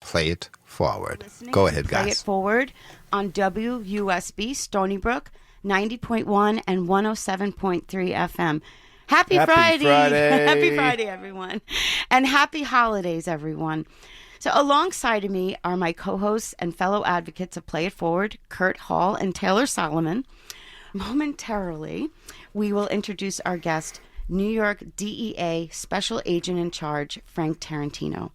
Play It Forward. Go ahead, guys. Play It Forward on WUSB Stony Brook, 90.1 and 107.3 FM. Happy Friday. Happy Friday, everyone. And happy holidays, everyone. So alongside of me are my co-hosts and fellow advocates of Play It Forward, Kurt Hall and Taylor Solomon. Momentarily, we will introduce our guest, New York DEA Special Agent in Charge, Frank Tarentino.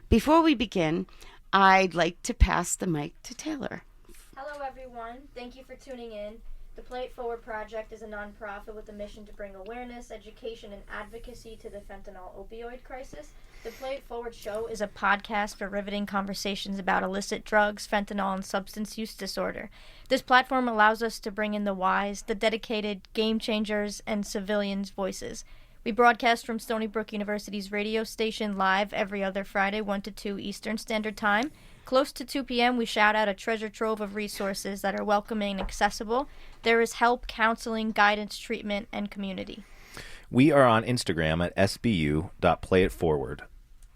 Before we begin, I'd like to pass the mic to Taylor. Hello, everyone. Thank you for tuning in. The Play It Forward Project is a nonprofit with a mission to bring awareness, education, and advocacy to the fentanyl opioid crisis. The Play It Forward show is a podcast for riveting conversations about illicit drugs, fentanyl, and substance use disorder. This platform allows us to bring in the wise, the dedicated, game changers, and civilians' voices. We broadcast from Stony Brook University's radio station live every other Friday, 1 to 2 Eastern Standard Time. Close to 2 p.m., we shout out a treasure trove of resources that are welcoming and accessible. There is help, counseling, guidance, treatment, and community. We are on Instagram at sbu.playitforward.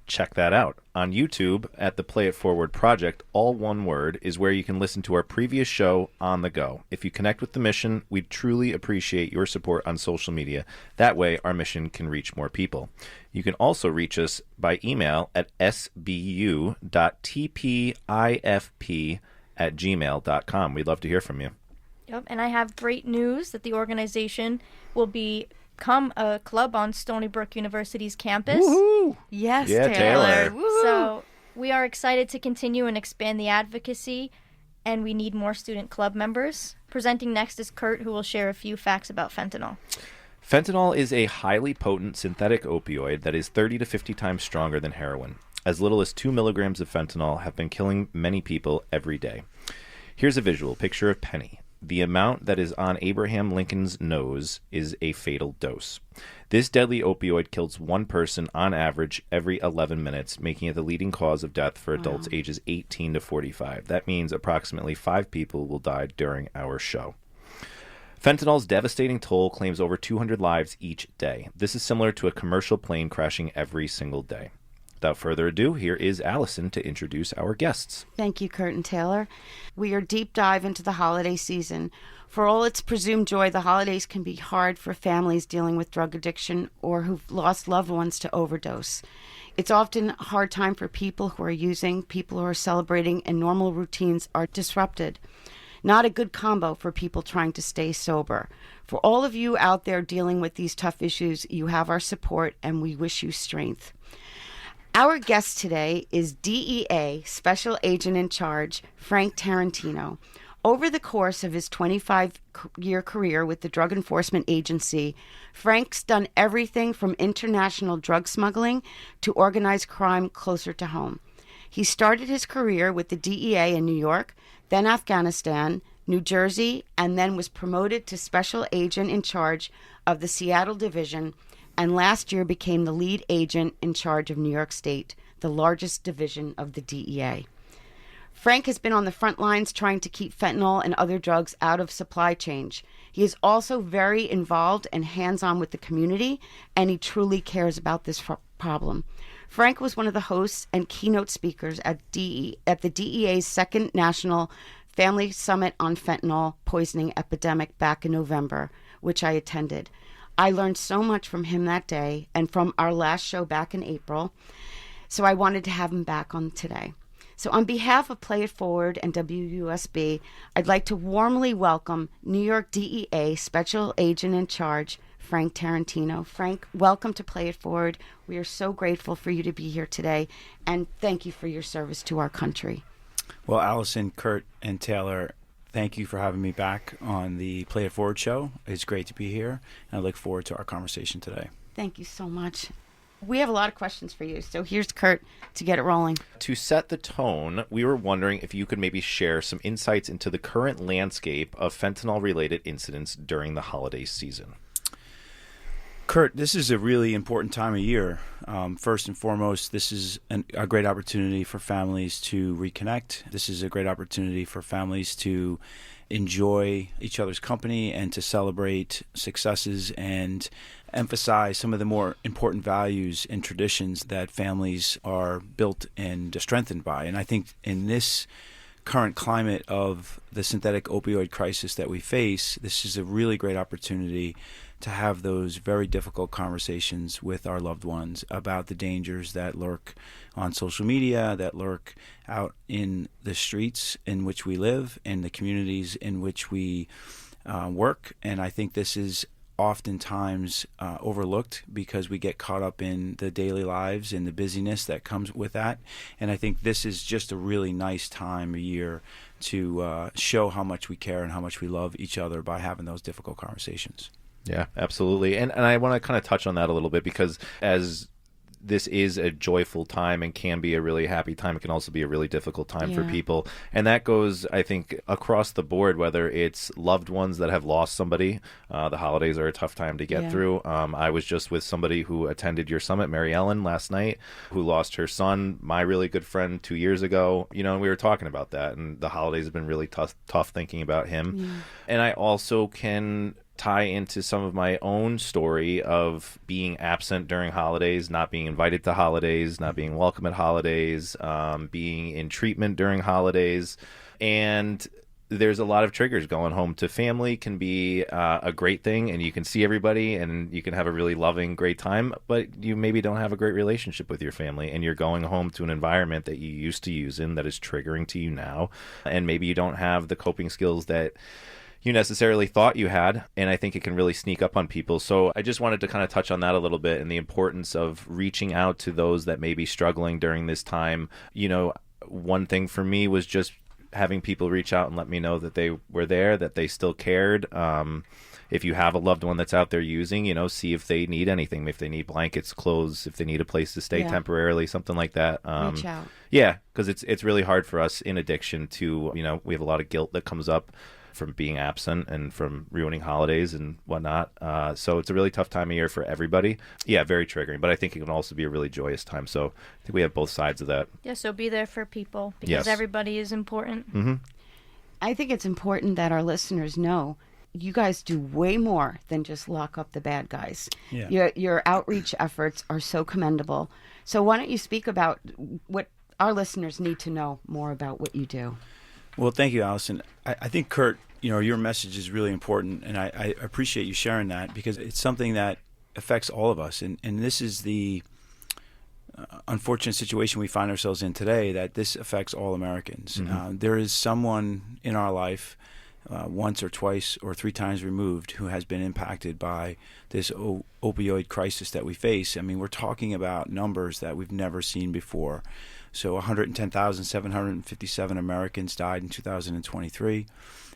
Check that out. On YouTube at the Play It Forward Project, all one word, is where you can listen to our previous show on the go. If you connect with the mission, we truly appreciate your support on social media. That way, our mission can reach more people. You can also reach us by email at sbu.tpifp@gmail.com. We'd love to hear from you. Yep, and I have great news that the organization will become a club on Stony Brook University's campus. Woohoo! Yes, Yeah, Taylor. Woo-hoo. So we are excited to continue and expand the advocacy, and we need more student club members. Presenting next is Kurt, who will share a few facts about fentanyl. Fentanyl is a highly potent synthetic opioid that is 30 to 50 times stronger than heroin. As little as 2 milligrams of fentanyl have been killing many people every day. Here's a visual picture of Penny. The amount that is on Abraham Lincoln's nose is a fatal dose. This deadly opioid kills one person on average every 11 minutes, making it the leading cause of death for adults ages 18 to 45. That means approximately 5 people will die during our show. Fentanyl's devastating toll claims over 200 lives each day. This is similar to a commercial plane crashing every single day. Without further ado, here is Allison to introduce our guests. Thank you, Kurt and Taylor. We are deep dive into the holiday season. For all its presumed joy, the holidays can be hard for families dealing with drug addiction or who've lost loved ones to overdose. It's often a hard time for people who are using, people who are celebrating, and normal routines are disrupted. Not a good combo for people trying to stay sober. For all of you out there dealing with these tough issues, you have our support, and we wish you strength. Our guest today is DEA Special Agent in Charge, Frank Tarentino. Over the course of his 25-year career with the Drug Enforcement Agency, Frank's done everything from international drug smuggling to organized crime closer to home. He started his career with the DEA in New York, then Afghanistan, New Jersey, and then was promoted to Special Agent in Charge of the Seattle Division, and last year became the lead agent in charge of New York State, the largest division of the DEA. Frank has been on the front lines trying to keep fentanyl and other drugs out of supply chains. He is also very involved and hands-on with the community, and he truly cares about this problem. Frank was one of the hosts and keynote speakers at the DEA's second National Family Summit on Fentanyl Poisoning Epidemic back in November, which I attended. I learned so much from him that day and from our last show back in April, so I wanted to have him back on today. So on behalf of Play It Forward and WUSB, I'd like to warmly welcome New York DEA Special Agent in Charge, Frank Tarentino. Frank, welcome to Play It Forward. We are so grateful for you to be here today, and thank you for your service to our country. Well, Allison, Kurt, and Taylor, thank you for having me back on the Play It Forward show. It's great to be here, and I look forward to our conversation today. Thank you so much. We have a lot of questions for you, so here's Kurt to get it rolling. To set the tone, we were wondering if you could maybe share some insights into the current landscape of fentanyl-related incidents during the holiday season. Kurt, this is a really important time of year. First and foremost, this is a great opportunity for families to reconnect. This is a great opportunity for families to enjoy each other's company and to celebrate successes and emphasize some of the more important values and traditions that families are built and strengthened by. And I think in this current climate of the synthetic opioid crisis that we face, this is a really great opportunity to have those very difficult conversations with our loved ones about the dangers that lurk on social media, that lurk out in the streets in which we live, and the communities in which we work. And I think this is oftentimes overlooked because we get caught up in the daily lives and the busyness that comes with that. And I think this is just a really nice time of year to show how much we care and how much we love each other by having those difficult conversations. Yeah, absolutely. And I want to kind of touch on that a little bit, because as this is a joyful time and can be a really happy time, it can also be a really difficult time for people. And that goes, I think, across the board, whether it's loved ones that have lost somebody. The holidays are a tough time to get through. I was just with somebody who attended your summit, Mary Ellen, last night, who lost her son, my really good friend, 2 years ago. And we were talking about that, and the holidays have been really tough thinking about him. And I also can tie into some of my own story of being absent during holidays, not being invited to holidays, not being welcome at holidays, being in treatment during holidays. And there's a lot of triggers. Going home to family can be a great thing, and you can see everybody and you can have a really loving, great time, but you maybe don't have a great relationship with your family, and you're going home to an environment that you used to use in that is triggering to you now, and maybe you don't have the coping skills that you necessarily thought you had, and I think it can really sneak up on people. So I just wanted to kind of touch on that a little bit, and the importance of reaching out to those that may be struggling during this time. One thing for me was just having people reach out and let me know that they were there, that they still cared. If you have a loved one that's out there using, see if they need anything, if they need blankets, clothes, if they need a place to stay temporarily, something like that. Reach out. Yeah, because it's really hard for us in addiction to, we have a lot of guilt that comes up from being absent and from ruining holidays and whatnot. So it's a really tough time of year for everybody. Yeah, very triggering, but I think it can also be a really joyous time. So I think we have both sides of that. Yeah, so be there for people, because everybody is important. Mm-hmm. I think it's important that our listeners know you guys do way more than just lock up the bad guys. Yeah. Your outreach efforts are so commendable. So why don't you speak about what our listeners need to know more about what you do? Well, thank you, Allison. I think, Kurt, your message is really important, and I appreciate you sharing that, because it's something that affects all of us. And this is the unfortunate situation we find ourselves in today, that this affects all Americans. Mm-hmm. There is someone in our life, once or twice or three times removed, who has been impacted by this opioid crisis that we face. I mean, we're talking about numbers that we've never seen before. So 110,757 Americans died in 2023,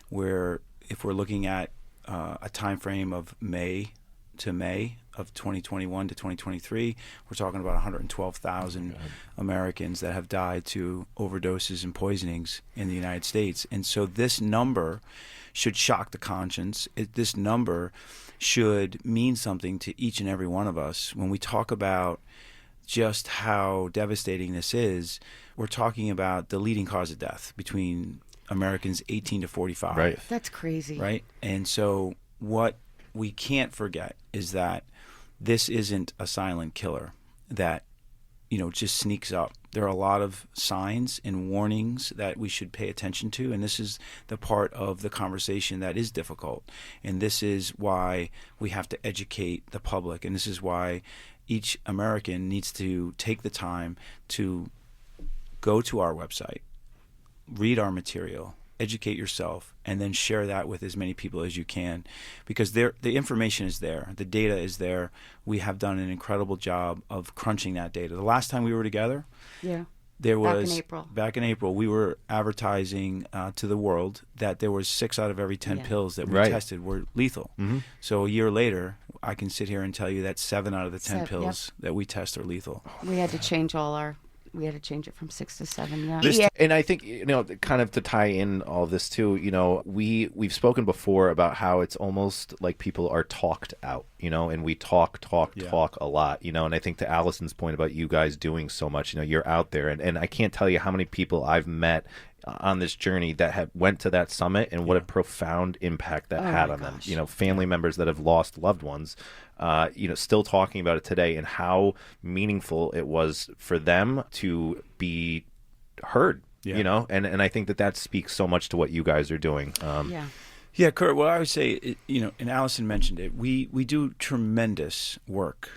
where if we're looking at a time frame of May to May of 2021 to 2023, we're talking about 112,000 Americans that have died to overdoses and poisonings in the United States. And so this number should shock the conscience. This number should mean something to each and every one of us. When we talk about just how devastating this is, we're talking about the leading cause of death between Americans 18 to 45. Right. That's crazy. Right? And so what we can't forget is that this isn't a silent killer that, just sneaks up. There are a lot of signs and warnings that we should pay attention to, and this is the part of the conversation that is difficult. And this is why we have to educate the public, and this is why each American needs to take the time to go to our website, read our material, educate yourself, and then share that with as many people as you can, because the information is there. The data is there. We have done an incredible job of crunching that data. The last time we were together, there was back in April, we were advertising to the world that there was 6 out of every 10 pills that we tested were lethal. Mm-hmm. So a year later, I can sit here and tell you that 7 out of the 10 pills that we test are lethal. We had to change we had to change it from 6 to 7. And I think, kind of to tie in all this too, we've spoken before about how it's almost like people are talked out, and we talk a lot, and I think to Allison's point about you guys doing so much, you're out there, and I can't tell you how many people I've met on this journey that went to that summit, and what a profound impact that had on them. Family members that have lost loved ones, still talking about it today, and how meaningful it was for them to be heard. And I think that speaks so much to what you guys are doing. Yeah, Kurt, well, I would say, and Allison mentioned it, we do tremendous work,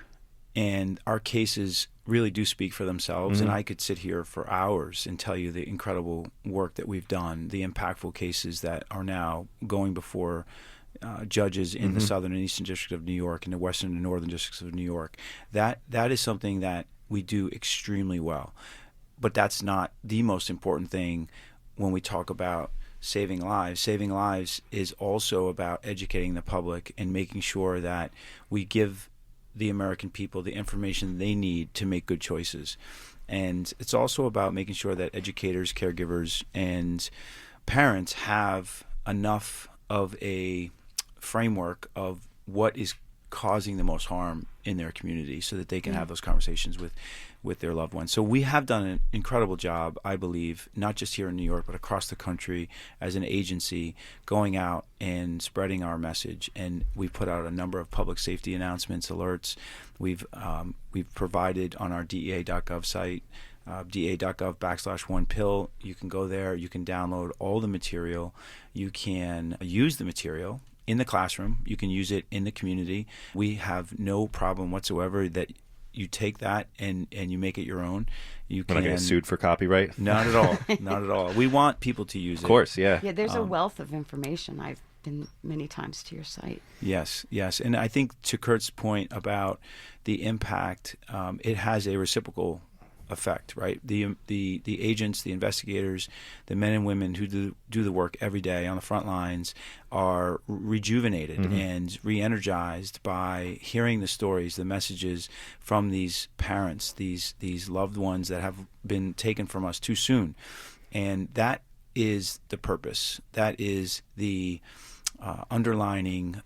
and our cases really do speak for themselves. And I could sit here for hours and tell you the incredible work that we've done, the impactful cases that are now going before judges in the Southern and Eastern District of New York and the Western and Northern Districts of New York. That is something that we do extremely well. But that's not the most important thing when we talk about saving lives. Saving lives is also about educating the public and making sure that we give the American people the information they need to make good choices. And it's also about making sure that educators, caregivers, and parents have enough of a framework of what is causing the most harm in their community so that they can have those conversations with their loved ones. So we have done an incredible job, I believe, not just here in New York, but across the country as an agency, going out and spreading our message. And we've put out a number of public safety announcements, alerts. We've provided on our DEA.gov site, DEA.gov/1pill. You can go there. You can download all the material. You can use the material in the classroom. You can use it in the community. We have no problem whatsoever that you take that and you make it your own. You can. We're not getting sued for copyright? Not at all. Not at all. We want people to use it. Of course, yeah. Yeah, there's a wealth of information. I've been many times to your site. Yes. And I think to Kurt's point about the impact, it has a reciprocal effect, right? The agents, the investigators, the men and women who do the work every day on the front lines are rejuvenated and re-energized by hearing the stories, the messages from these parents, these loved ones that have been taken from us too soon. And that is the purpose. That is the underlining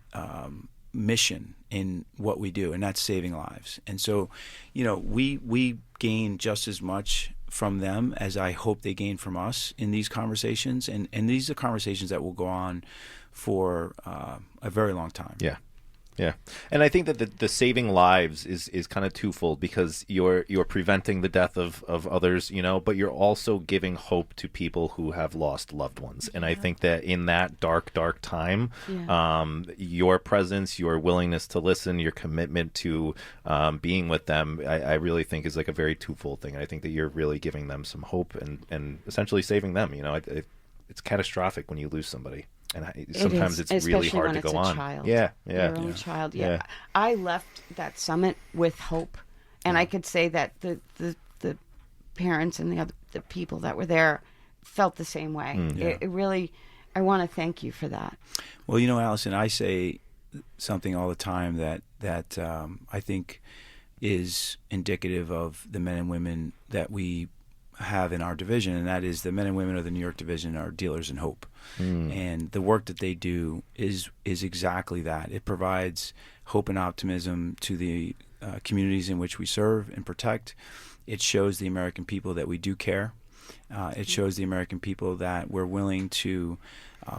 mission in what we do, and that's saving lives. And so, we gain just as much from them as I hope they gain from us in these conversations, and these are conversations that will go on for a very long time. Yeah, and I think that the saving lives is kind of twofold, because you're preventing the death of others, but you're also giving hope to people who have lost loved ones. And I think that in that dark time, your presence, your willingness to listen, your commitment to being with them, I really think is like a very twofold thing. And I think that you're really giving them some hope and essentially saving them. It's catastrophic when you lose somebody. And sometimes it's really hard to go on. Child. Yeah. Your own child. Yeah. I left that summit with hope, and I could say that the parents and the people that were there felt the same way. It really, I want to thank you for that. Well, Allison, I say something all the time that I think is indicative of the men and women that we have in our division, and that is the men and women of the New York division are dealers in hope. And the work that they do is exactly that. It provides hope and optimism to the communities in which we serve and protect. It shows the American people that we do care. It shows the American people that we're willing to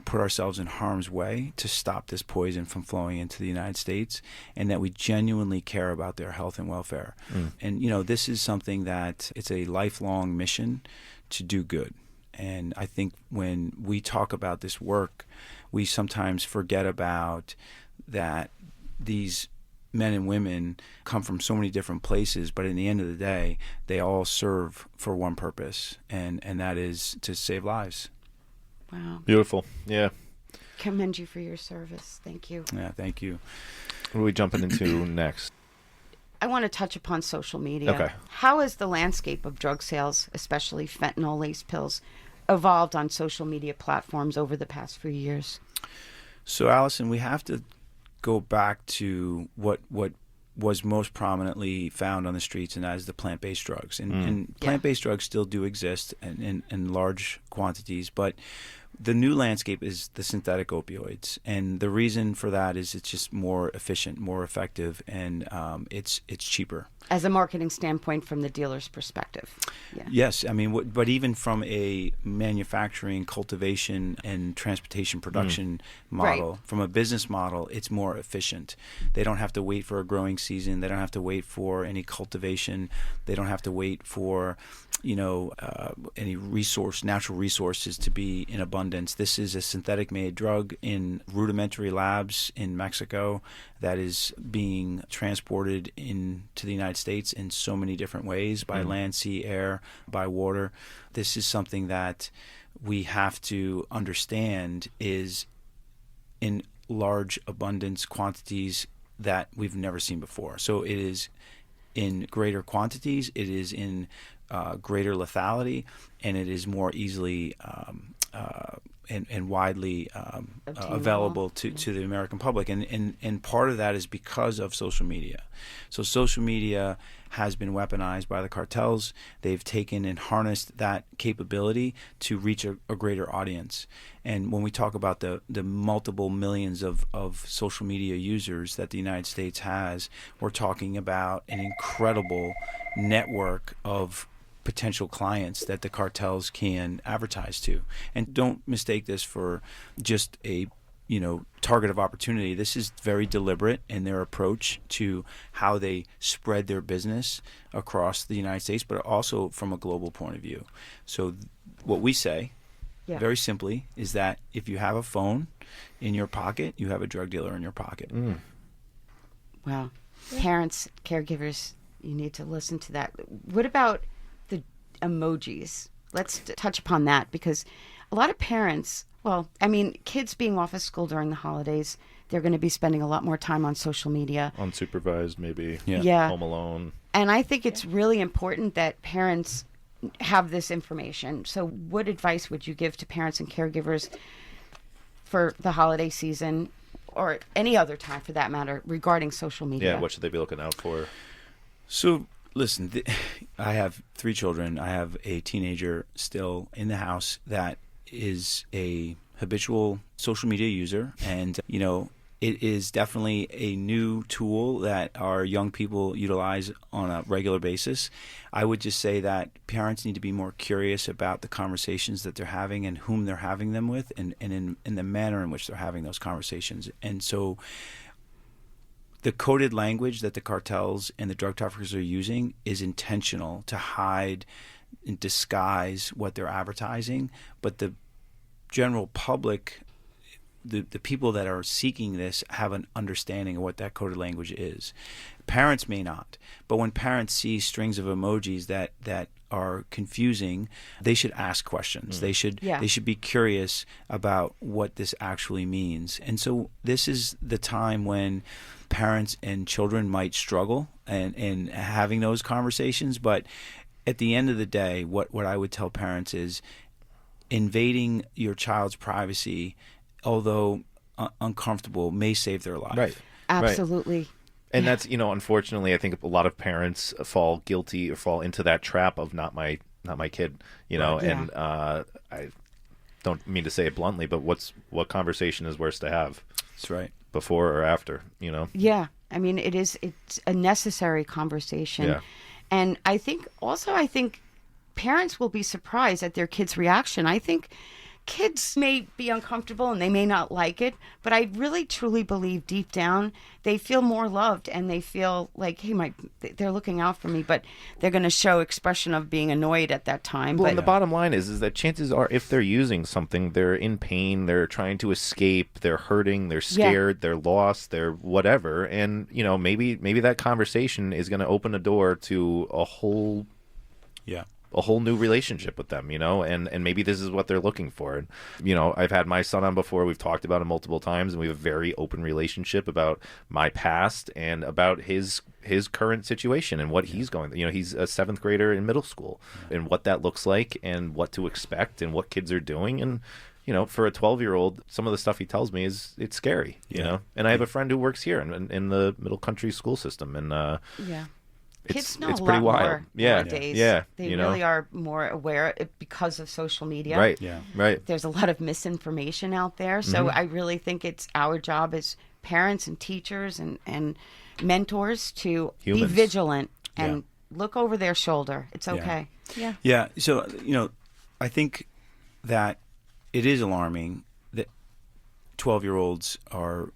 put ourselves in harm's way to stop this poison from flowing into the United States, and that we genuinely care about their health and welfare. And, this is something that it's a lifelong mission to do good. And I think when we talk about this work, we sometimes forget about that these men and women come from so many different places, but in the end of the day, they all serve for one purpose, and that is to save lives. Wow. Beautiful. Yeah. Commend you for your service. Thank you. Yeah, thank you. What are we jumping into next? I want to touch upon social media. Okay. How has the landscape of drug sales, especially fentanyl-laced pills, evolved on social media platforms over the past few years? So, Allison, we have to go back to what was most prominently found on the streets, and that is the plant-based drugs. And plant-based drugs still do exist in large quantities, but The new landscape is the synthetic opioids, and the reason for that is it's just more efficient, more effective, and it's cheaper. As a marketing standpoint from the dealer's perspective. Yeah. Yes, I mean, but even from a manufacturing, cultivation, and transportation production model, from a business model, it's more efficient. They don't have to wait for a growing season. They don't have to wait for any cultivation. They don't have to wait for, any natural resources to be in abundance. This is a synthetic-made drug in rudimentary labs in Mexico that is being transported into the United States in so many different ways, by land, sea, air, by water. This is something that we have to understand is in large abundance quantities that we've never seen before. So it is in greater quantities, it is in greater lethality, and it is more easily and widely available to the American public. And part of that is because of social media. So social media has been weaponized by the cartels. They've taken and harnessed that capability to reach a greater audience. And when we talk about the multiple millions of social media users that the United States has, we're talking about an incredible network of potential clients that the cartels can advertise to. And don't mistake this for just a target of opportunity. This is very deliberate in their approach to how they spread their business across the United States, but also from a global point of view. So what we say, very simply, is that if you have a phone in your pocket, you have a drug dealer in your pocket. Wow. Parents, caregivers, you need to listen to that. What about the emojis? Let's touch upon that, because a lot of parents, kids being off of school during the holidays, they're going to be spending a lot more time on social media. Unsupervised, maybe. Yeah. Home alone. And I think it's really important that parents have this information. So what advice would you give to parents and caregivers for the holiday season, or any other time for that matter, regarding social media? Yeah, what should they be looking out for? So listen, I have 3 children. I have a teenager still in the house that is a habitual social media user, and it is definitely a new tool that our young people utilize on a regular basis. I would just say that parents need to be more curious about the conversations that they're having and whom they're having them with, and in the manner in which they're having those conversations. And so the coded language that the cartels and the drug traffickers are using is intentional to hide and disguise what they're advertising, but the general public, the people that are seeking this, have an understanding of what that coded language is. Parents may not, but when parents see strings of emojis that are confusing, they should ask questions. They should be curious about what this actually means. And so this is the time when parents and children might struggle and having those conversations. But at the end of the day, what I would tell parents is invading your child's privacy, although uncomfortable, may save their life. Right. Absolutely. Right. And that's, unfortunately, I think a lot of parents fall guilty or fall into that trap of not my kid, and I don't mean to say it bluntly, but what conversation is worse to have? That's right. Before or after, Yeah. I mean, it's a necessary conversation. Yeah. And I think parents will be surprised at their kids' reaction. I think kids may be uncomfortable and they may not like it, but I really truly believe deep down they feel more loved, and they feel like, hey, they're looking out for me, but they're going to show expression of being annoyed at that time. Well, but and the bottom line is that chances are, if they're using something, they're in pain, they're trying to escape, they're hurting, they're scared, they're lost, they're whatever, and maybe that conversation is going to open a door to a whole new relationship with them, and maybe this is what they're looking for. And, I've had my son on before. We've talked about it multiple times, and we have a very open relationship about my past and about his current situation and what he's going through. He's a 7th grader in middle school, and what that looks like and what to expect and what kids are doing. And, for a 12-year-old, some of the stuff he tells me it's scary, And I have a friend who works here in the middle country school system, and Kids know it's a pretty lot wild. more Yeah. nowadays. Yeah. They you really know? are more aware because of social media. Right. Yeah. Right. There's a lot of misinformation out there. So I really think it's our job as parents and teachers and mentors to Humans. be vigilant and look over their shoulder. It's okay. Yeah. Yeah. So, I think that it is alarming that 12-year-olds are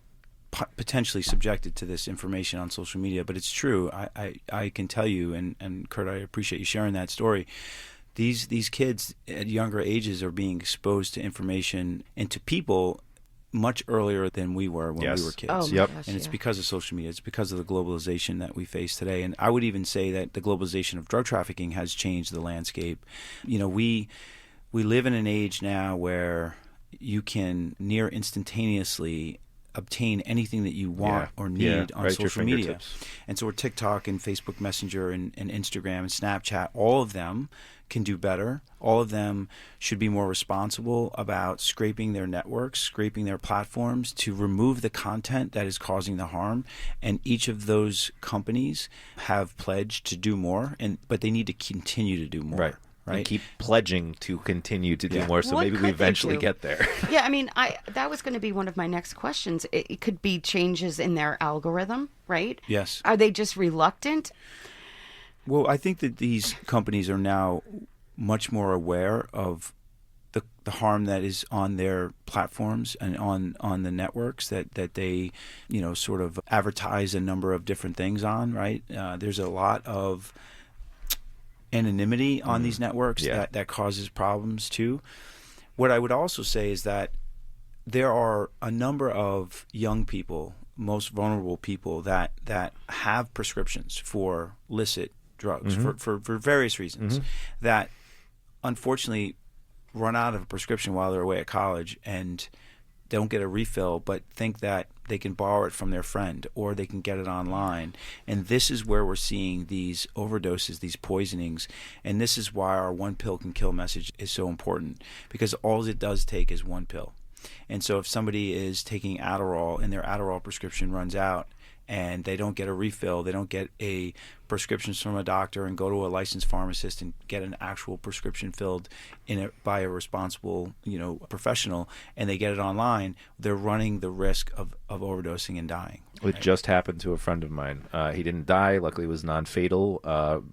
potentially subjected to this information on social media, but it's true. I can tell you, and Kurt, I appreciate you sharing that story. These kids at younger ages are being exposed to information and to people much earlier than we were when we were kids. Oh, my Yep. gosh, And it's yeah. because of social media. It's because of the globalization that we face today. And I would even say that the globalization of drug trafficking has changed the landscape. We live in an age now where you can near instantaneously obtain anything that you want or need on right at your social media. fingertips. And so TikTok and Facebook Messenger and Instagram and Snapchat, all of them can do better. All of them should be more responsible about scraping their networks, scraping their platforms to remove the content that is causing the harm. And each of those companies have pledged to do more, but they need to continue to do more. Right. Right. And keep pledging to continue to do more, so What maybe could we they eventually do? get there. Yeah, I mean, that was going to be one of my next questions. It could be changes in their algorithm, right? Yes. Are they just reluctant? Well, I think that these companies are now much more aware of the harm that is on their platforms and on the networks that they, sort of advertise a number of different things on, right? There's a lot of anonymity on these networks that causes problems too. What I would also say is that there are a number of young people, most vulnerable people that have prescriptions for illicit drugs for various reasons that unfortunately run out of a prescription while they're away at college and don't get a refill, but think that they can borrow it from their friend or they can get it online. And this is where we're seeing these overdoses, these poisonings. And this is why our one pill can kill message is so important, because all it does take is one pill. And so if somebody is taking Adderall and their Adderall prescription runs out and they don't get a refill, they don't get a prescription from a doctor and go to a licensed pharmacist and get an actual prescription filled by a responsible, professional, and they get it online, they're running the risk of overdosing and dying. It just happened to a friend of mine. He didn't die. Luckily, it was non-fatal.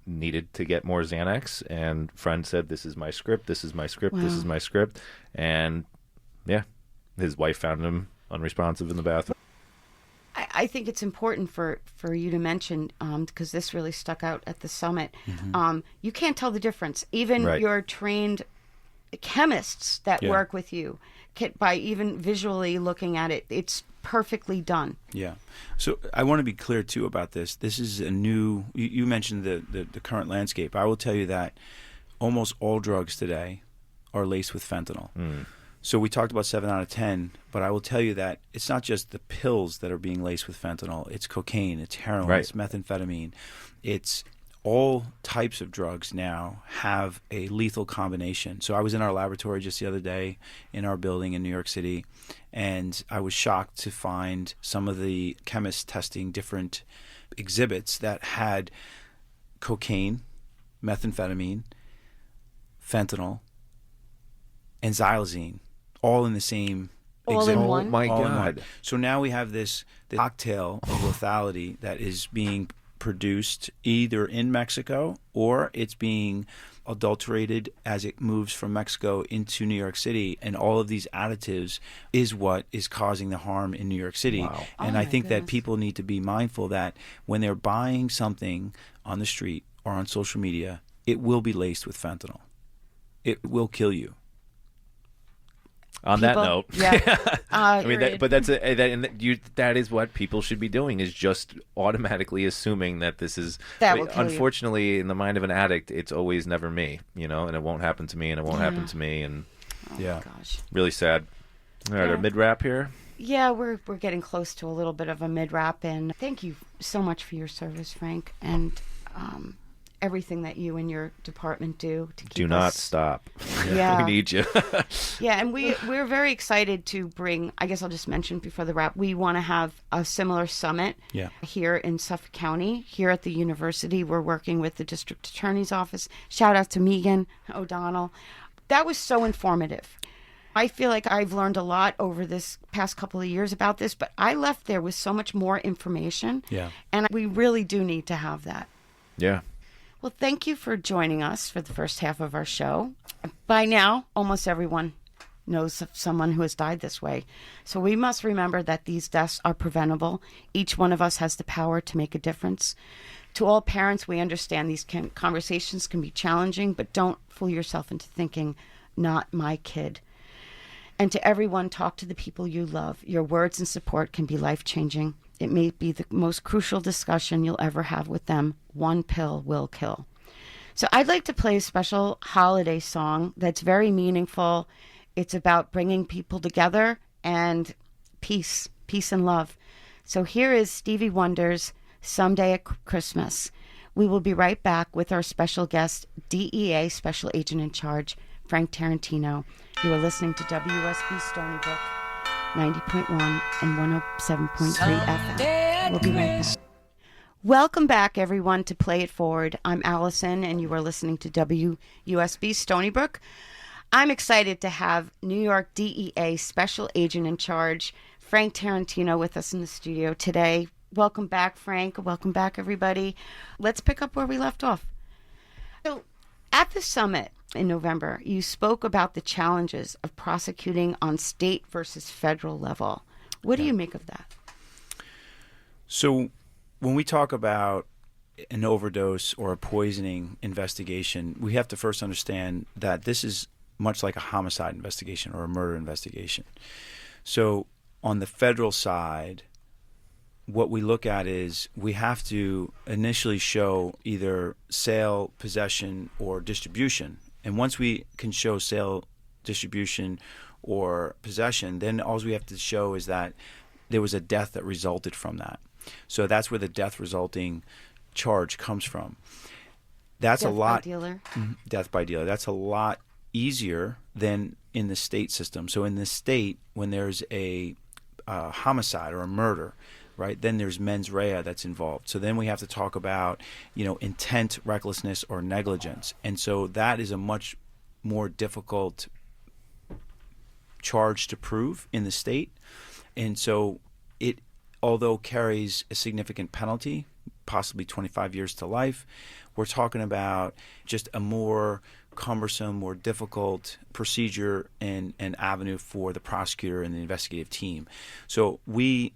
Needed to get more Xanax, and friend said, "This is my script. This is my script. This is my script." And his wife found him unresponsive in the bathroom. I think it's important for you to mention, because this really stuck out at the summit. You can't tell the difference. Even your trained chemists that work with you, by even visually looking at it, it's perfectly done. Yeah. So I want to be clear, too, about this. This is a new... You mentioned the current landscape. I will tell you that almost all drugs today are laced with fentanyl. So we talked about 7 out of 10, but I will tell you that it's not just the pills that are being laced with fentanyl. It's cocaine, it's heroin, it's methamphetamine. It's all types of drugs now have a lethal combination. So I was in our laboratory just the other day in our building in New York City, and I was shocked to find some of the chemists testing different exhibits that had cocaine, methamphetamine, fentanyl, and xylazine, all in the same All exhibit. in one? Oh my All in God. one. So now we have this cocktail of lethality that is being produced either in Mexico or it's being adulterated as it moves from Mexico into New York City. And all of these additives is what is causing the harm in New York City. Wow. And Oh I my think that goodness. people need to be mindful that when they're buying something on the street or on social media, it will be laced with fentanyl. It will kill you. On that note, I mean, Agreed. but that is what people should be doing, is just automatically assuming that this is. That will kill you. Unfortunately, in the mind of an addict, it's always never me, and it won't happen to me, and it won't happen to me, and Oh Yeah. my gosh. really sad. All right, our mid wrap here. Yeah, we're getting close to a little bit of a mid wrap, and thank you so much for your service, Frank. And everything that you and your department do to keep Do not us. stop. Yeah. We need you. Yeah, and we're very excited to bring, I guess I'll just mention before the wrap, we want to have a similar summit here in Suffolk County. Here at the university, we're working with the district attorney's office. Shout out to Megan O'Donnell. That was so informative. I feel like I've learned a lot over this past couple of years about this, but I left there with so much more information. Yeah. And we really do need to have that. Yeah. Well, thank you for joining us for the first half of our show. By now, almost everyone knows of someone who has died this way. So we must remember that these deaths are preventable. Each one of us has the power to make a difference. To all parents, we understand these conversations can be challenging, but don't fool yourself into thinking, not my kid. And to everyone, talk to the people you love. Your words and support can be life-changing. It may be the most crucial discussion you'll ever have with them. One pill will kill. So I'd like to play a special holiday song that's very meaningful. It's about bringing people together and peace and love. So here is Stevie Wonder's Someday at Christmas. We will be right back with our special guest, DEA Special Agent in Charge, Frank Tarentino. You are listening to WUSB Stony Brook, 90.1 and 107.3 FM. We'll be right back. Welcome back, everyone, to Play It Forward. I'm Allison, and you are listening to WUSB Stony Brook. I'm excited to have New York DEA Special Agent in Charge, Frank Tarentino, with us in the studio today. Welcome back, Frank. Welcome back, everybody. Let's pick up where we left off. So, at the summit in November, you spoke about the challenges of prosecuting on state versus federal level. What do you make of that? So when we talk about an overdose or a poisoning investigation, we have to first understand that this is much like a homicide investigation or a murder investigation. So on the federal side, what we look at is we have to initially show either sale, possession, or distribution. And once we can show sale, distribution, or possession, then all we have to show is that there was a death that resulted from that. So that's where the death resulting charge comes from. That's Death a lot. by dealer. Death by dealer. That's a lot easier than in the state system. So in the state, when there's a homicide or a murder, right, then there's mens rea that's involved. So then we have to talk about, intent, recklessness, or negligence. And so that is a much more difficult charge to prove in the state. And so it, although carries a significant penalty, possibly 25 years to life, we're talking about just a more cumbersome, more difficult procedure and avenue for the prosecutor and the investigative team. So we,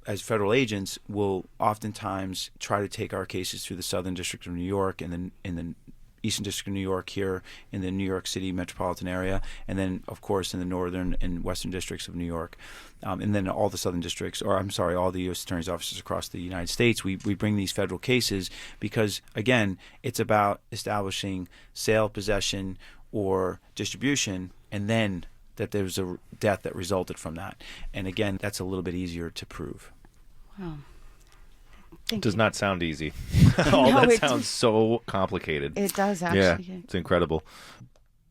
as federal agents, will oftentimes try to take our cases through the Southern District of New York and then in the Eastern District of New York here in the New York City metropolitan area, and then, of course, in the Northern and Western Districts of New York, and then all the Southern Districts, all the U.S. Attorney's offices across the United States. We bring these federal cases because, again, it's about establishing sale, possession, or distribution, and then that there was a death that resulted from that. And, again, that's a little bit easier to prove. Wow. Does not sound easy. All No, that it sounds so complicated. It does, actually. Yeah, it's incredible.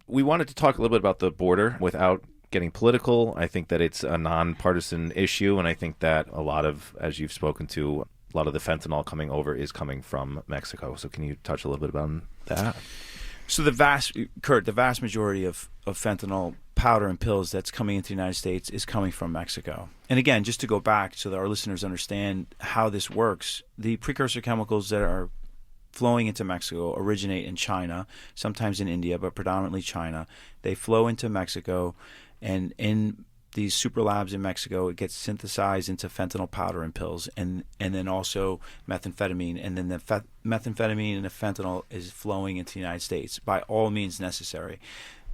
We wanted to talk a little bit about the border without getting political. I think that it's a nonpartisan issue, and I think that a lot of, as you've spoken to, a lot of the fentanyl coming over is coming from Mexico. So can you touch a little bit about that? So the vast majority of fentanyl powder and pills that's coming into the United States is coming from Mexico. And again, just to go back so that our listeners understand how this works, the precursor chemicals that are flowing into Mexico originate in China, sometimes in India, but predominantly China. They flow into Mexico, and in these super labs in Mexico, it gets synthesized into fentanyl powder and pills, and then also methamphetamine. And then the methamphetamine and the fentanyl is flowing into the United States by all means necessary.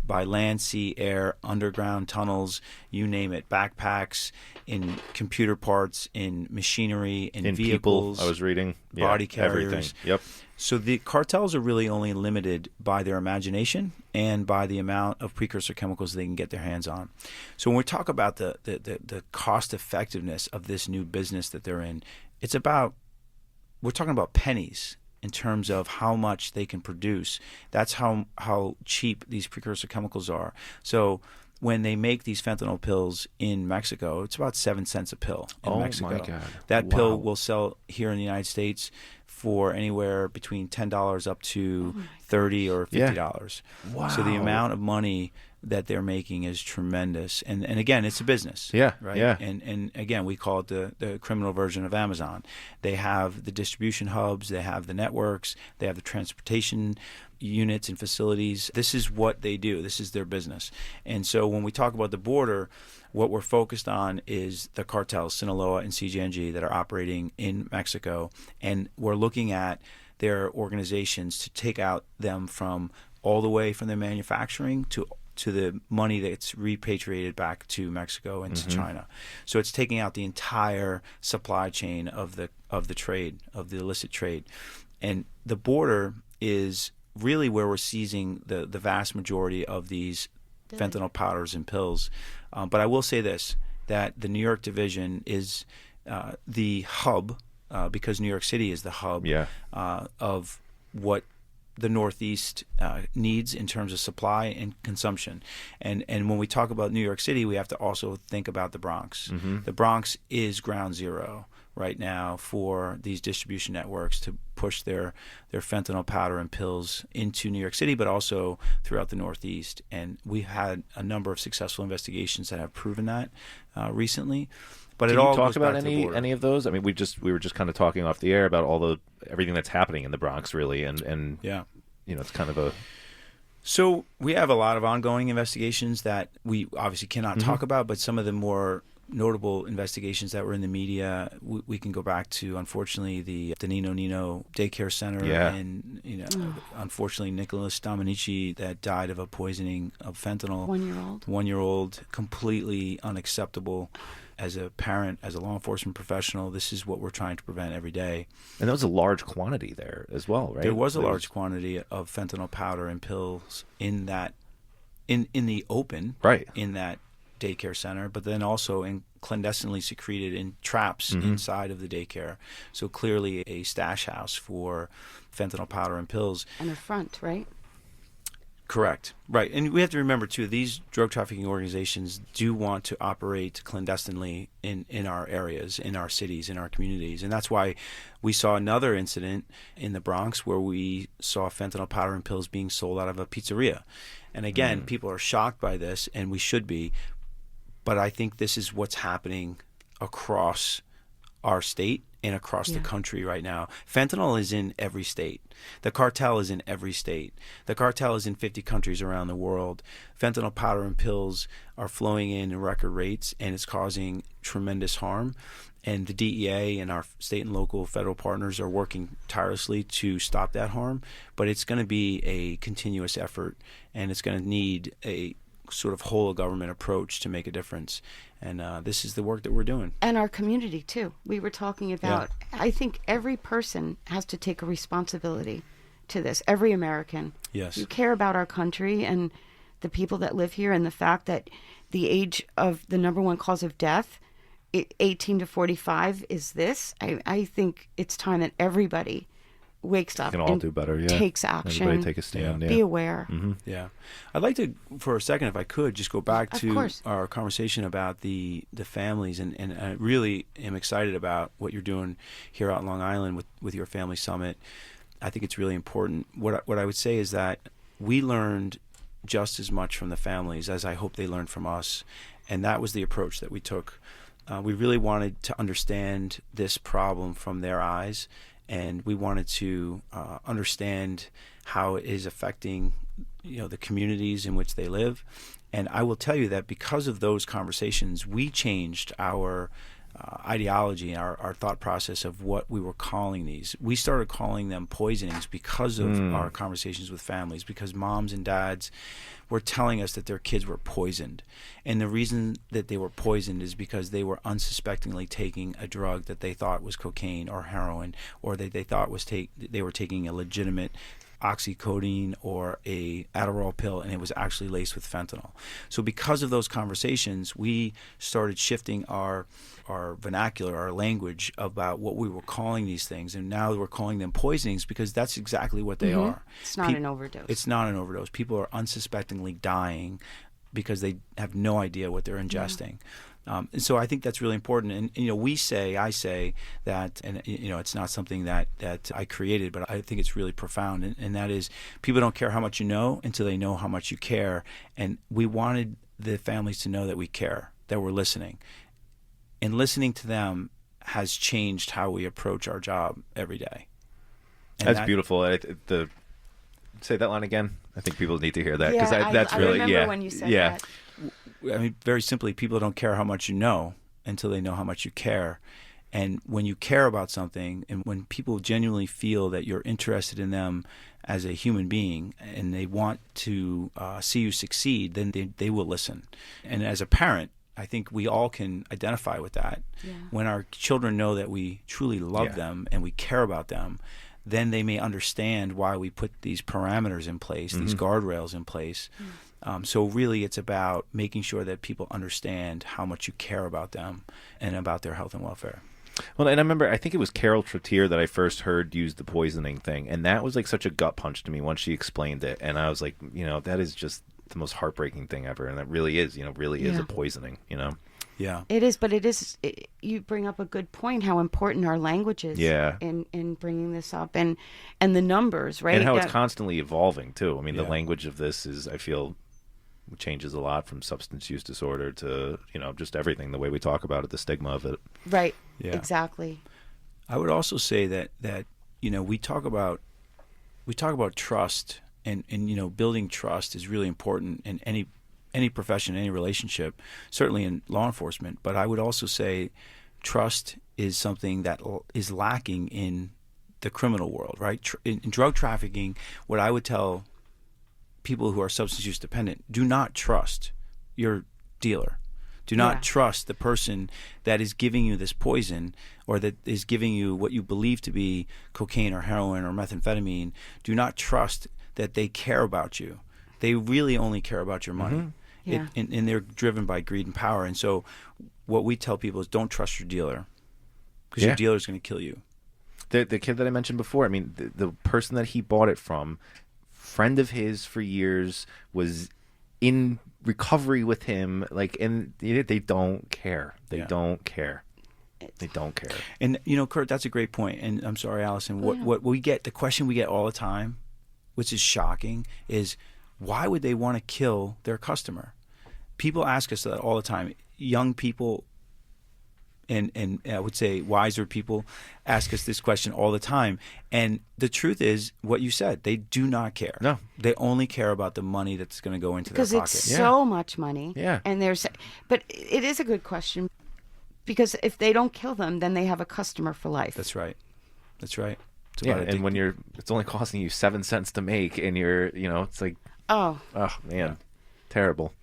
By land, sea, air, underground tunnels, you name it, backpacks, in computer parts, in machinery, in vehicles. People, I was reading. Body carriers. Everything. Yep. So the cartels are really only limited by their imagination and by the amount of precursor chemicals they can get their hands on. So when we talk about the cost effectiveness of this new business that they're in, we're talking about pennies in terms of how much they can produce. That's how cheap these precursor chemicals are. So when they make these fentanyl pills in Mexico, it's about 7 cents a pill in Mexico. Oh, my God. That Wow. pill will sell here in the United States for anywhere between $10 up to $30 or $50. Wow. So the amount of money that they're making is tremendous. And again, it's a business. Yeah, Right? yeah. And again, we call it the criminal version of Amazon. They have the distribution hubs, they have the networks, they have the transportation units and facilities. This is what they do. This is their business. And so when we talk about the border, what we're focused on is the cartels, Sinaloa and CJNG, that are operating in Mexico. And we're looking at their organizations to take out them from all the way from their manufacturing to the money that's repatriated back to Mexico and to China. So it's taking out the entire supply chain of the trade, of the illicit trade. And the border is really where we're seizing the vast majority of these fentanyl powders and pills. But I will say this, that the New York division is the hub, because New York City is the hub of what the Northeast needs in terms of supply and consumption. And when we talk about New York City, we have to also think about the Bronx. The Bronx is ground zero right now for these distribution networks to push their fentanyl powder and pills into New York City, but also throughout the Northeast. And we've had a number of successful investigations that have proven that recently. But Can it all you talk goes about back to the border. any of those? I mean, we were just kind of talking off the air about everything that's happening in the Bronx, really, and Yeah. you know, it's kind of a So we have a lot of ongoing investigations that we obviously cannot talk about, but some of the more notable investigations that were in the media, we can go back to, unfortunately, the Nino daycare center, and unfortunately Nicholas Dominici that died of a poisoning of fentanyl. 1-year-old. 1-year-old, completely unacceptable. As a parent, as a law enforcement professional, this is what we're trying to prevent every day. and that was a large quantity there as well, right? There was a large quantity of fentanyl powder and pills in the open, right, in that daycare center, but then also clandestinely secreted in traps inside of the daycare. So clearly a stash house for fentanyl powder and pills. And a front, right? Correct. Right. And we have to remember, too, these drug trafficking organizations do want to operate clandestinely in our areas, in our cities, in our communities. And that's why we saw another incident in the Bronx where we saw fentanyl powder and pills being sold out of a pizzeria. And again, people are shocked by this, and we should be. But I think this is what's happening across our state and across the country right now. Fentanyl is in every state. The cartel is in every state. The cartel is in 50 countries around the world. Fentanyl powder and pills are flowing in record rates, and it's causing tremendous harm. And the DEA and our state and local federal partners are working tirelessly to stop that harm. But it's going to be a continuous effort, and it's going to need a sort of whole of government approach to make a difference. And this is the work that we're doing. And our community, too. We were talking about, I think every person has to take a responsibility to this, every American. Yes. You care about our country and the people that live here, and the fact that the age of the number one cause of death, 18 to 45, is this. I think it's time that everybody wakes up can all and do better. Yeah, takes action. Everybody take a stand. Be aware. Yeah. I'd like to, for a second, if I could, just go back Of to course. our conversation about the families. And I really am excited about what you're doing here out in Long Island with your family summit. I think it's really important. What I would say is that we learned just as much from the families as I hope they learned from us. And that was the approach that we took. We really wanted to understand this problem from their eyes, and we wanted to understand how it is affecting, the communities in which they live. And I will tell you that because of those conversations, we changed our ideology and our thought process of what we were calling these. We started calling them poisonings because of our conversations with families, because moms and dads were telling us that their kids were poisoned. And the reason that they were poisoned is because they were unsuspectingly taking a drug that they thought was cocaine or heroin, or that they thought was they were taking a legitimate oxycodone or a Adderall pill, and it was actually laced with fentanyl. So because of those conversations, we started shifting our vernacular, our language about what we were calling these things, and now we're calling them poisonings because that's exactly what they are. It's not an overdose. It's not an overdose. People are unsuspectingly dying because they have no idea what they're ingesting. And so I think that's really important. And I say that, and it's not something that I created, but I think it's really profound. And that is, people don't care how much you know until they know how much you care. And we wanted the families to know that we care, that we're listening. And listening to them has changed how we approach our job every day. And that's beautiful. Say that line again. I think people need to hear that because that's I really remember when you said that. I mean, very simply, people don't care how much you know until they know how much you care. And when you care about something, and when people genuinely feel that you're interested in them as a human being and they want to see you succeed, then they will listen. And as a parent, I think we all can identify with that. Yeah. When our children know that we truly love them and we care about them, then they may understand why we put these parameters in place, these guardrails in place. So really it's about making sure that people understand how much you care about them and about their health and welfare. Well, and I remember, I think it was Carol Trottier that I first heard use the poisoning thing, and that was like such a gut punch to me once she explained it. And I was like, that is just the most heartbreaking thing ever, and that really is, is a poisoning, Yeah, it is, but you bring up a good point, how important our language is in bringing this up, and the numbers, right? And how it's constantly evolving too. I mean, the language of this is, I feel, changes a lot from substance use disorder to, just everything, the way we talk about it, the stigma of it. Right. Yeah. Exactly. I would also say that we talk about trust, and building trust is really important in any profession, any relationship, certainly in law enforcement. But I would also say trust is something that is lacking in the criminal world, right? In drug trafficking, what I would tell people who are substance use dependent, do not trust your dealer. Do not trust the person that is giving you this poison, or that is giving you what you believe to be cocaine or heroin or methamphetamine. Do not trust that they care about you. They really only care about your money. Yeah. And they're driven by greed and power. And so what we tell people is, don't trust your dealer, because your dealer is going to kill you. The kid that I mentioned before, I mean, the person that he bought it from, friend of his for years, was in recovery with him, and they don't care. They don't care. They don't care. And Kurt, that's a great point. And I'm sorry, Allison. What we get, the question we get all the time, which is shocking, is why would they want to kill their customer? People ask us that all the time. Young people and I would say wiser people ask us this question all the time. And the truth is what you said. They do not care. No. They only care about the money that's going to go into their pocket. Because it's so much money. Yeah. And but it is a good question, because if they don't kill them, then they have a customer for life. That's right. That's right. And when it's only costing you 7 cents to make, and you're, it's like, oh man, terrible.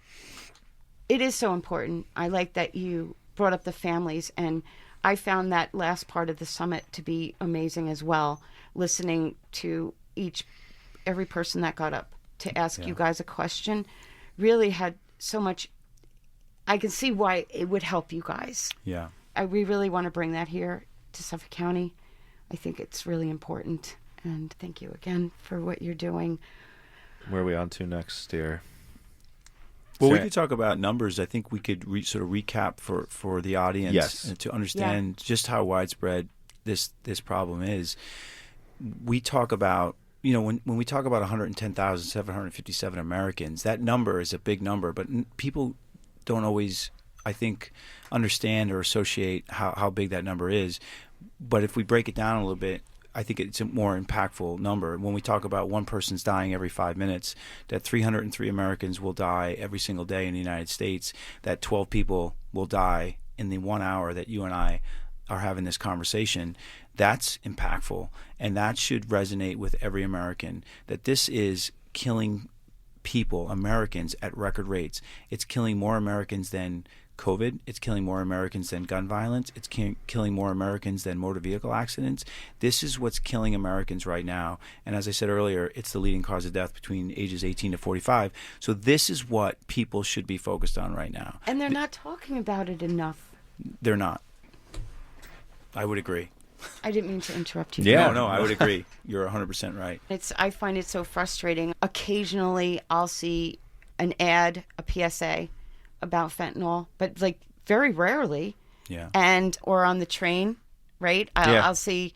It is so important. I like that you brought up the families, and I found that last part of the summit to be amazing as well, listening to every person that got up to ask you guys a question really had so much. I can see why it would help you guys. Yeah. We really want to bring that here to Suffolk County. I think it's really important, and thank you again for what you're doing. Where are we on to next, dear? Well, we could talk about numbers. I think we could sort of recap for the audience to understand just how widespread this problem is. We talk about, when we talk about 110,757 Americans, that number is a big number, but people don't always, I think, understand or associate how big that number is. But if we break it down a little bit, I think it's a more impactful number. When we talk about one person's dying every 5 minutes, that 303 Americans will die every single day in the United States, that 12 people will die in the 1 hour that you and I are having this conversation, that's impactful. And that should resonate with every American, that this is killing people, Americans, at record rates. It's killing more Americans than COVID. It's killing more Americans than gun violence. It's killing more Americans than motor vehicle accidents. This is what's killing Americans right now. And as I said earlier, it's the leading cause of death between ages 18 to 45. So this is what people should be focused on right now. And they're not talking about it enough. They're not. I would agree. I didn't mean to interrupt you. Yeah. No, I would agree. You're 100% right. I find it so frustrating. Occasionally, I'll see an ad, a PSA about fentanyl, but like very rarely. Yeah. Or on the train, right? I'll see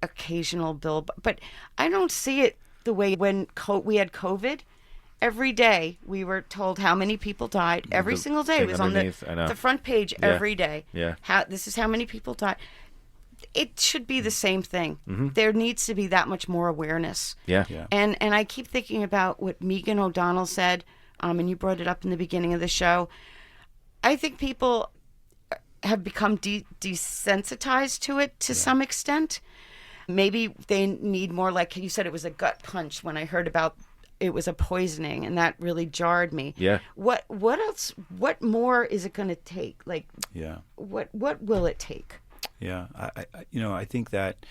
occasional bill, but I don't see it the way when we had COVID. Every day we were told how many people died. Every single day it was on the front page every day. Yeah. This is how many people died. It should be the same thing. Mm-hmm. There needs to be that much more awareness. Yeah. And I keep thinking about what Megan O'Donnell said, and you brought it up in the beginning of the show. I think people have become desensitized to it to some extent. Maybe they need more, like you said, it was a gut punch when I heard about it was a poisoning, and that really jarred me. Yeah. What else? What more is it going to take? Like, Yeah. What will it take? Yeah, I think that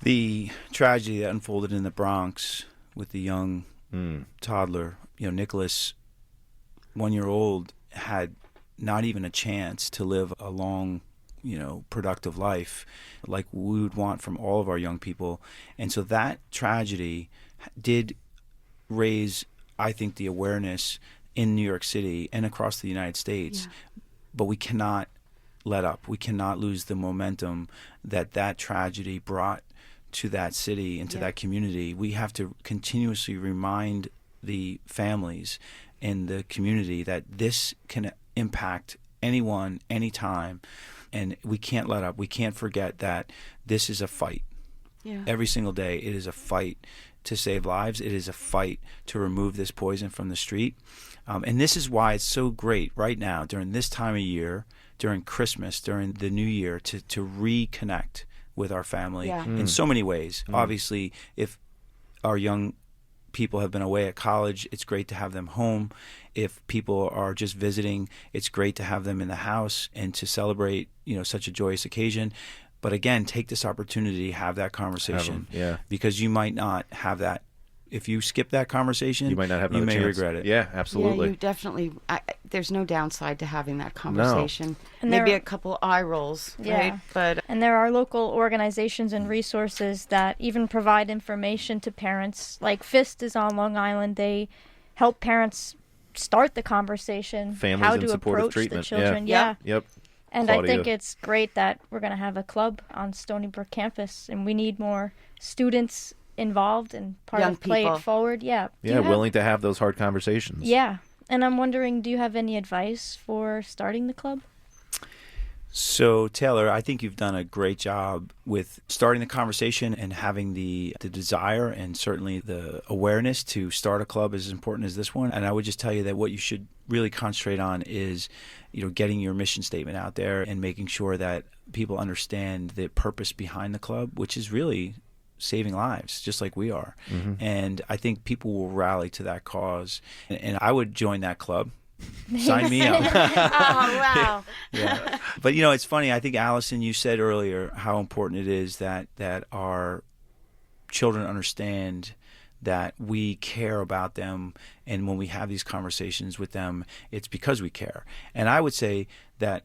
the tragedy that unfolded in the Bronx with the young toddler, Nicholas, 1-year-old, had not even a chance to live a long, productive life like we would want from all of our young people. And so that tragedy did raise, I think, the awareness in New York City and across the United States. Yeah. But we cannot let up. We cannot lose the momentum that tragedy brought to that city and to that community. We have to continuously remind the families and the community that this can impact anyone, anytime, and we can't let up. We can't forget that this is a fight. Yeah. Every single day it is a fight to save lives. It is a fight to remove this poison from the street. And this is why it's so great right now during this time of year, during Christmas, during the New Year, to reconnect with our family in so many ways. Obviously, if our young people have been away at college, it's great to have them home. If people are just visiting, it's great to have them in the house and to celebrate, such a joyous occasion. But again, take this opportunity to have that conversation, because you might not have that. If you skip that conversation, you might not have another you may chance. regret it. Yeah, absolutely. Yeah, you definitely. There's no downside to having that conversation. No. And maybe a couple eye rolls, right? And there are local organizations and resources that even provide information to parents. Like FIST is on Long Island. They help parents start the conversation, Families how in to supportive approach treatment. the children. Yeah. Yep. And I think it's great that we're going to have a club on Stony Brook campus, and we need more students involved and part Young of Play people. It Forward. Yeah. Willing to have those hard conversations. Yeah. And I'm wondering, do you have any advice for starting the club? So, Taylor, I think you've done a great job with starting the conversation and having the desire and certainly the awareness to start a club as important as this one. And I would just tell you that what you should really concentrate on is, getting your mission statement out there and making sure that people understand the purpose behind the club, which is really saving lives, just like we are. Mm-hmm. And I think people will rally to that cause. And I would join that club. Sign me up. Oh, wow. Yeah. But, it's funny. I think, Allison, you said earlier how important it is that our children understand that we care about them. And when we have these conversations with them, it's because we care. And I would say that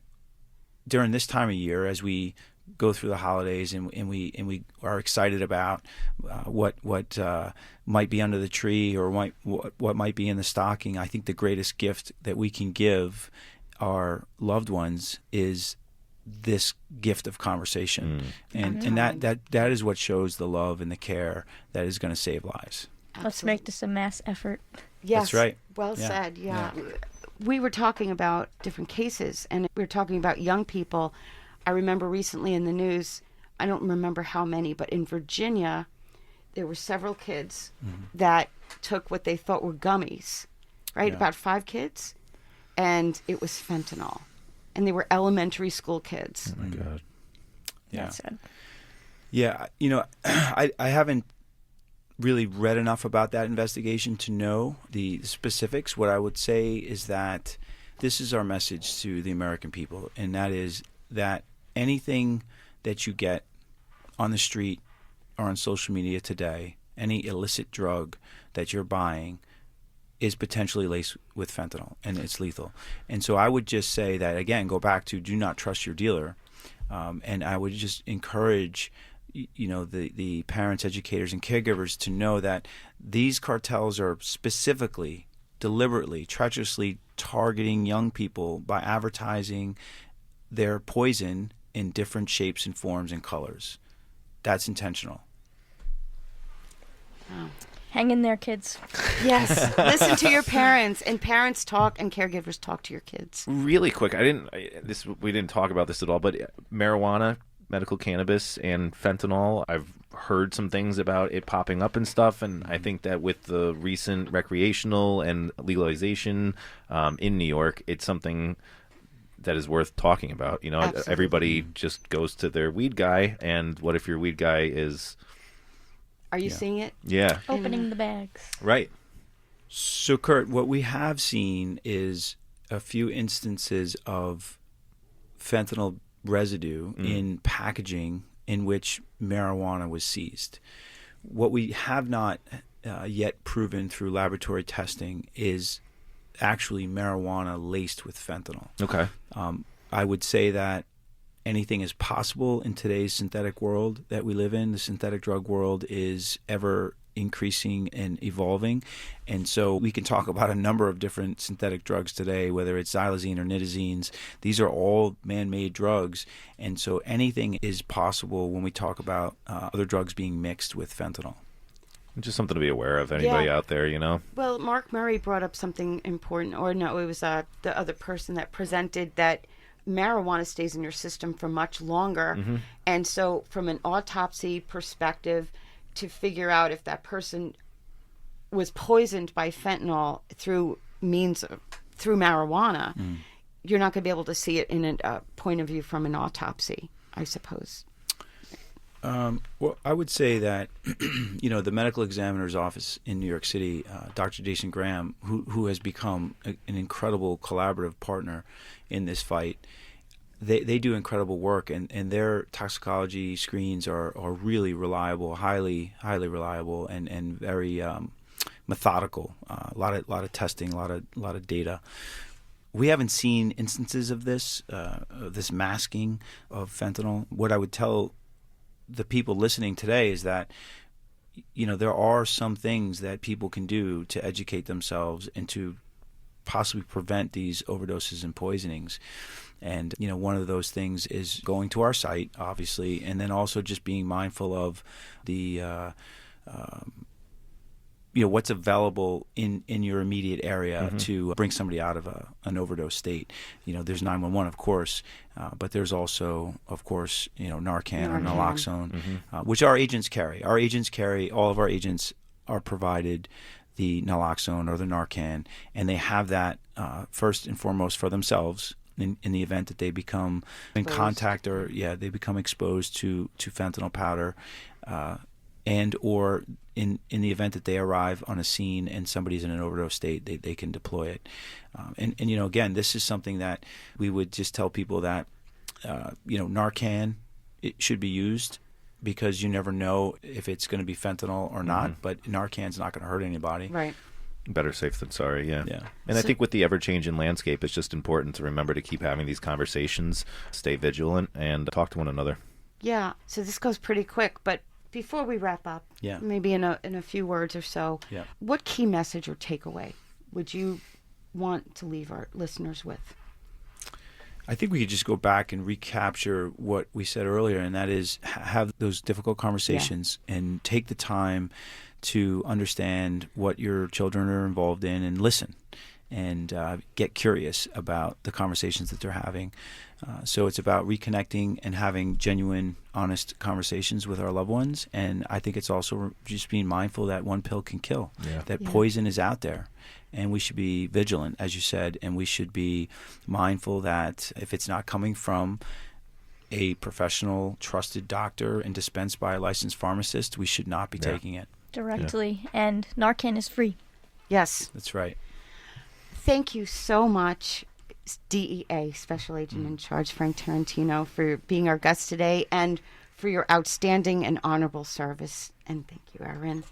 during this time of year, as we go through the holidays and we are excited about what might be under the tree or what might be in the stocking, I think the greatest gift that we can give our loved ones is this gift of conversation. And that is what shows the love and the care that is going to save lives. Let's make this a mass effort. Yes, that's right. Well said. Yeah. We were talking about different cases, and we were talking about young people. I remember recently in the news, I don't remember how many, but in Virginia, there were several kids that took what they thought were gummies, right? About 5 kids, and it was fentanyl. And they were elementary school kids. Oh, my God. Yeah. That's sad. Yeah, I haven't really read enough about that investigation to know the specifics. What I would say is that This is our message to the American people, and that is that anything that you get on the street or on social media today, any illicit drug that you're buying, is potentially laced with fentanyl, and it's lethal. And so I would just say that, again, go back to do not trust your dealer. And I would just encourage the parents, educators, and caregivers to know that these cartels are specifically, deliberately, treacherously targeting young people by advertising their poison in different shapes and forms and colors. That's intentional. Wow. Hang in there, kids. Yes. Listen to your parents, and parents talk and caregivers talk to your kids. Really quick, we didn't talk about this at all, but marijuana, medical cannabis, and fentanyl, I've heard some things about it popping up and stuff, and I think that with the recent recreational and legalization in New York, it's something that is worth talking about. Absolutely. Everybody just goes to their weed guy, and what if your weed guy is... Are you seeing it? Yeah. Opening the bags. Right. So, Kurt, what we have seen is a few instances of fentanyl residue in packaging in which marijuana was seized. What we have not yet proven through laboratory testing is actually marijuana laced with fentanyl. Okay. I would say that anything is possible in today's synthetic world that we live in. The synthetic drug world is ever increasing and evolving. And so we can talk about a number of different synthetic drugs today, whether it's xylazine or nitazines. These are all man-made drugs. And so anything is possible when we talk about other drugs being mixed with fentanyl. Just something to be aware of, anybody out there, Well, Mark Murray brought up something important, or no, it was the other person that presented that marijuana stays in your system for much longer. Mm-hmm. And so from an autopsy perspective, to figure out if that person was poisoned by fentanyl through marijuana, you're not going to be able to see it in a point of view from an autopsy, I suppose. Well, I would say that, the medical examiner's office in New York City, Dr. Jason Graham, who has become an incredible collaborative partner in this fight, they do incredible work, and their toxicology screens are really reliable, highly reliable, and very methodical. A lot of testing, a lot of data. We haven't seen instances of this masking of fentanyl. What I would tell the people listening today is that there are some things that people can do to educate themselves and to possibly prevent these overdoses and poisonings. And one of those things is going to our site, obviously, and then also just being mindful of the what's available in your immediate area to bring somebody out of an overdose state. There's 911, of course, but there's also, of course, Narcan or naloxone, which our agents carry. All of our agents are provided the naloxone or the Narcan, and they have that first and foremost for themselves in the event that they become in contact or they become exposed to fentanyl powder, and or in the event that they arrive on a scene and somebody's in an overdose state, they can deploy it. And again, this is something that we would just tell people that Narcan, it should be used, because you never know if it's going to be fentanyl or not, but Narcan's not going to hurt anybody. Right. Better safe than sorry, yeah. And So, I think with the ever-changing landscape, it's just important to remember to keep having these conversations, stay vigilant, and talk to one another. Yeah, so this goes pretty quick, but before we wrap up, maybe in a few words or so, what key message or takeaway would you want to leave our listeners with? I think we could just go back and recapture what we said earlier, and that is have those difficult conversations and take the time to understand what your children are involved in and listen and get curious about the conversations that they're having. So it's about reconnecting and having genuine, honest conversations with our loved ones. And I think it's also just being mindful that one pill can kill, that poison is out there. And we should be vigilant, as you said, and we should be mindful that if it's not coming from a professional, trusted doctor and dispensed by a licensed pharmacist, we should not be taking it. Directly. And Narcan is free. Yes. That's right. Thank you so much. DEA Special Agent in Charge Frank Tarentino, for being our guest today and for your outstanding and honorable service. And thank you, Erin.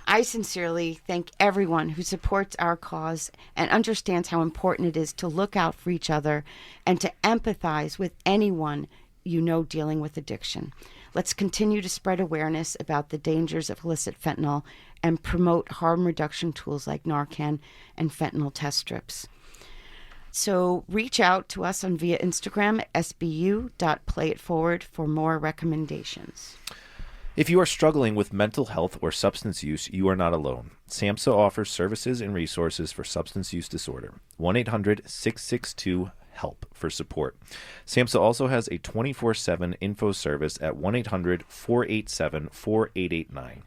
I sincerely thank everyone who supports our cause and understands how important it is to look out for each other and to empathize with anyone you know dealing with addiction. Let's continue to spread awareness about the dangers of illicit fentanyl and promote harm reduction tools like Narcan and fentanyl test strips. So reach out to us via Instagram at sbu.playitforward for more recommendations. If you are struggling with mental health or substance use, you are not alone. SAMHSA offers services and resources for substance use disorder. 1-800-662-HELP for support. SAMHSA also has a 24/7 info service at 1-800-487-4889.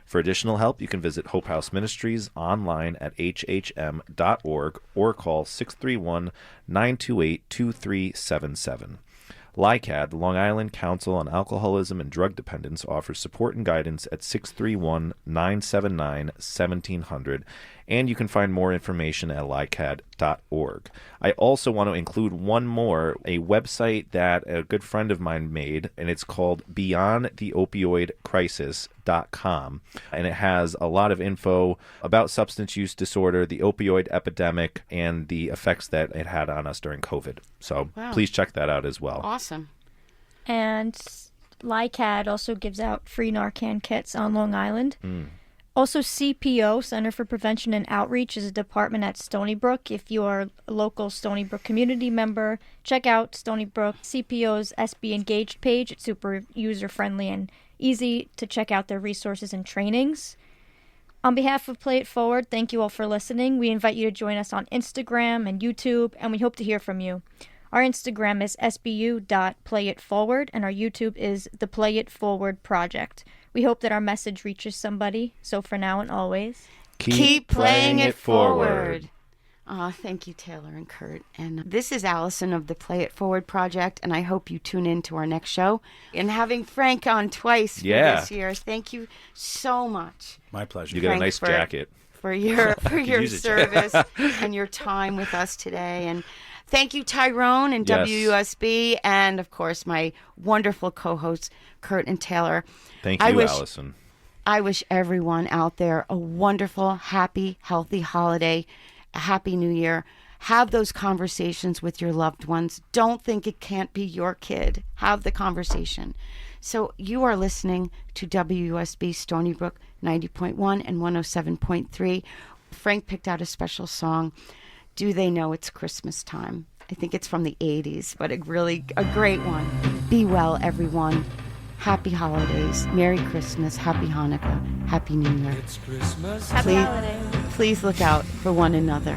For additional help, you can visit Hope House Ministries online at hhm.org or call 631-928-2377. LICAD, Long Island Council on Alcoholism and Drug Dependence, offers support and guidance at 631-979-1700, and you can find more information at licad.org. I also want to include one more, a website that a good friend of mine made, and it's called beyondtheopioidcrisis.com, and it has a lot of info about substance use disorder, the opioid epidemic, and the effects that it had on us during COVID. So Please check that out as well. Awesome. And LICAD also gives out free Narcan kits on Long Island. Also, CPO, Center for Prevention and Outreach, is a department at Stony Brook. If you are a local Stony Brook community member, check out Stony Brook CPO's SB Engaged page. It's super user-friendly and easy to check out their resources and trainings. On behalf of Play It Forward, thank you all for listening. We invite you to join us on Instagram and YouTube, and we hope to hear from you. Our Instagram is sbu.playitforward, and our YouTube is the Play It Forward Project. We hope that our message reaches somebody. So for now and always, keep playing it forward. Thank you, Taylor and Kurt. And this is Allison of the Play It Forward Project, and I hope you tune in to our next show. And having Frank on twice for this year, thank you so much. My pleasure. You got Frank, a nice jacket. For your service and your time with us today. And thank you, Tyrone and WUSB, and of course my wonderful co-hosts, Kurt and Taylor. Thank you, Allison. I wish everyone out there a wonderful, happy, healthy holiday, a happy new year. Have those conversations with your loved ones. Don't think it can't be your kid. Have the conversation. So you are listening to WUSB Stony Brook 90.1 and 107.3. Frank picked out a special song, Do They Know It's Christmas Time? I think it's from the 80s, but a great one. Be well, everyone. Happy holidays. Merry Christmas. Happy Hanukkah. Happy New Year. It's Christmas. happy holidays. Please look out for one another.